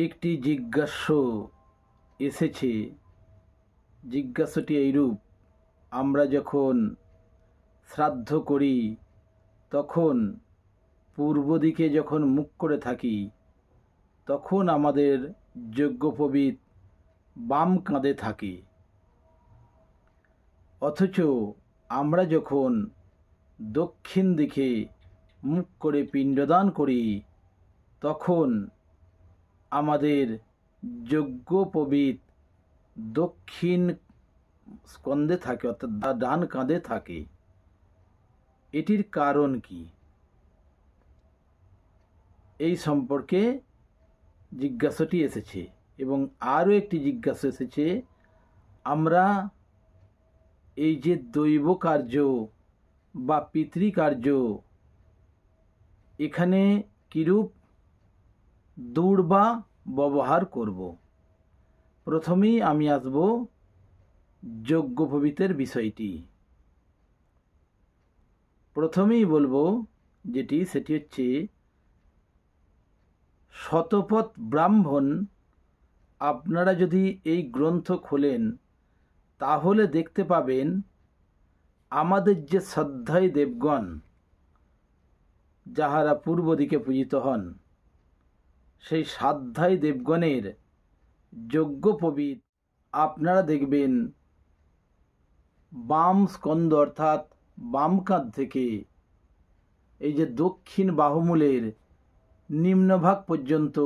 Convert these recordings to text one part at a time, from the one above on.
একটি জিজ্ঞাস্য এসেছে। জিজ্ঞাসাটি এইরূপ: আমরা যখন শ্রাদ্ধ করি তখন পূর্ব দিকে যখন মুখ করে থাকি তখন আমাদের যজ্ঞোপবীত বাম কাঁধে থাকে, অথচ আমরা যখন দক্ষিণ দিকে মুখ করে পিণ্ডদান করি তখন আমাদের যজ্ঞোপবীত দক্ষিণ স্কন্ধে থাকে, অর্থাৎ ডান কাঁধে থাকে। এটির কারণ কি? এই সম্পর্কে জিজ্ঞাসাটি এসেছে। এবং আরও একটি জিজ্ঞাসা এসেছে, আমরা এই যে দৈব কার্য বা পিতৃকার্য, এখানে কিরূপ দূর্বা ব্যবহার করব। প্রথমেই আমি আসব যজ্ঞোপবীতের বিষয়টি। প্রথমেই বলবো সেটি হচ্ছে, শতপথ ব্রাহ্মণ আপনারা যদি এই গ্রন্থ খোলেন তাহলে দেখতে পাবেন আমাদের যে শ্রদ্ধায় দেবগণ যাহারা পূর্ব দিকে পূজিত হন, সেই শ্রদ্ধায় দেবগণের যজ্ঞোপবীত আপনারা দেখবেন বাম স্কন্ধ অর্থাৎ বাম কাঁধ থেকে এই যে দক্ষিণ বাহুমূলের নিম্নভাগ পর্যন্ত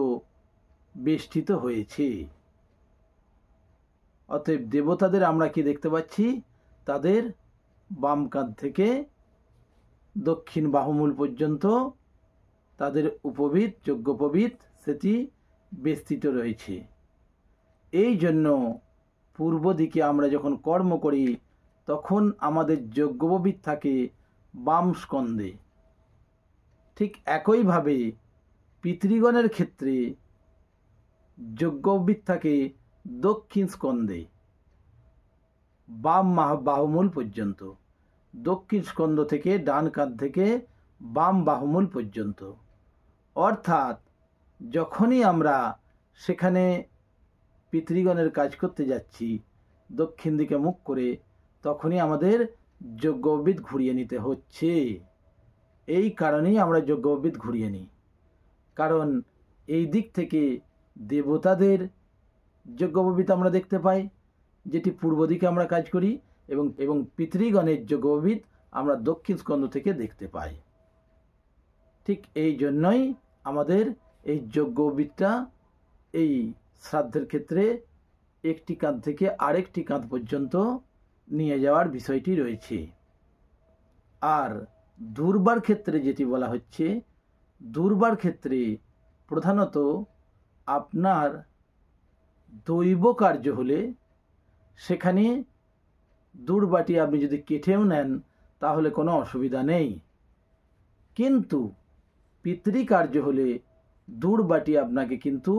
বেষ্টিত হয়েছে। অতএব দেবতাদের আমরা কি দেখতে পাচ্ছি? তাদের বাম কাঁধ থেকে দক্ষিণ বাহুমূল পর্যন্ত তাদের উপবীত যজ্ঞোপবীত সেটি বেষ্টিত রয়েছে। এই জন্য পূর্ব দিকে আমরা যখন কর্ম করি তখন আমাদের যজ্ঞোপবীত থাকে বাম স্কন্ধে। ঠিক একইভাবে পিতৃগণের ক্ষেত্রে যজ্ঞোপবীত থাকে দক্ষিণ স্কন্ধে, বাম বাহুমূল পর্যন্ত। দক্ষিণ স্কন্ধ থেকে ডান কাঁধ থেকে বাম বাহুমূল পর্যন্ত। অর্থাৎ যখনই আমরা সেখানে পিতৃগণের কাজ করতে যাচ্ছি দক্ষিণ দিকে মুখ করে, তখনই আমাদের যজ্ঞোপবীত ঘুরিয়ে নিতে হচ্ছে। এই কারণেই আমরা যজ্ঞোপবীত ঘুরিয়ে নিই, কারণ এই দিক থেকে দেবতাদের যজ্ঞোপবীত আমরা দেখতে পাই, যেটি পূর্ব দিকে আমরা কাজ করি, এবং পিতৃগণের যজ্ঞোপবীত আমরা দক্ষিণ স্কন্ধ থেকে দেখতে পাই। ঠিক এই জন্যই আমাদের এই যজ্ঞোপবীতটা এই শ্রাদ্ধের ক্ষেত্রে একটি কাঁধ থেকে আরেকটি কাঁধ পর্যন্ত নিয়ে যাওয়ার বিষয়টি রয়েছে। আর দুর্বার ক্ষেত্রে যেটি বলা হচ্ছে, দুর্বার ক্ষেত্রে প্রধানত আপনার দৈব কার্য হলে সেখানে দুর্বাটি আপনি যদি কেটেও নেন তাহলে কোনো অসুবিধা নেই, কিন্তু পিতৃকার্য হলে দুর্বাটি আপনাকে কিন্তু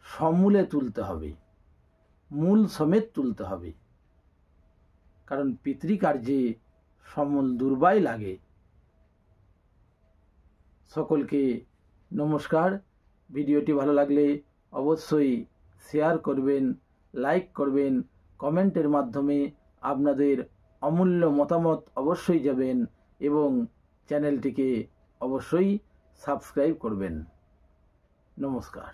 সমূলে তুলতে হবে, মূল সমেত তুলতে হবে, কারণ পিতৃকার্যে সমূল দুর্বাই লাগে। সকলকে নমস্কার। ভিডিওটি ভালো লাগলে অবশ্যই শেয়ার করবেন, লাইক করবেন, কমেন্টের মাধ্যমে আপনাদের অমূল্য মতামত অবশ্যই যাবেন এবং চ্যানেলটিকে অবশ্যই সাবস্ক্রাইব করবেন। নমস্কার।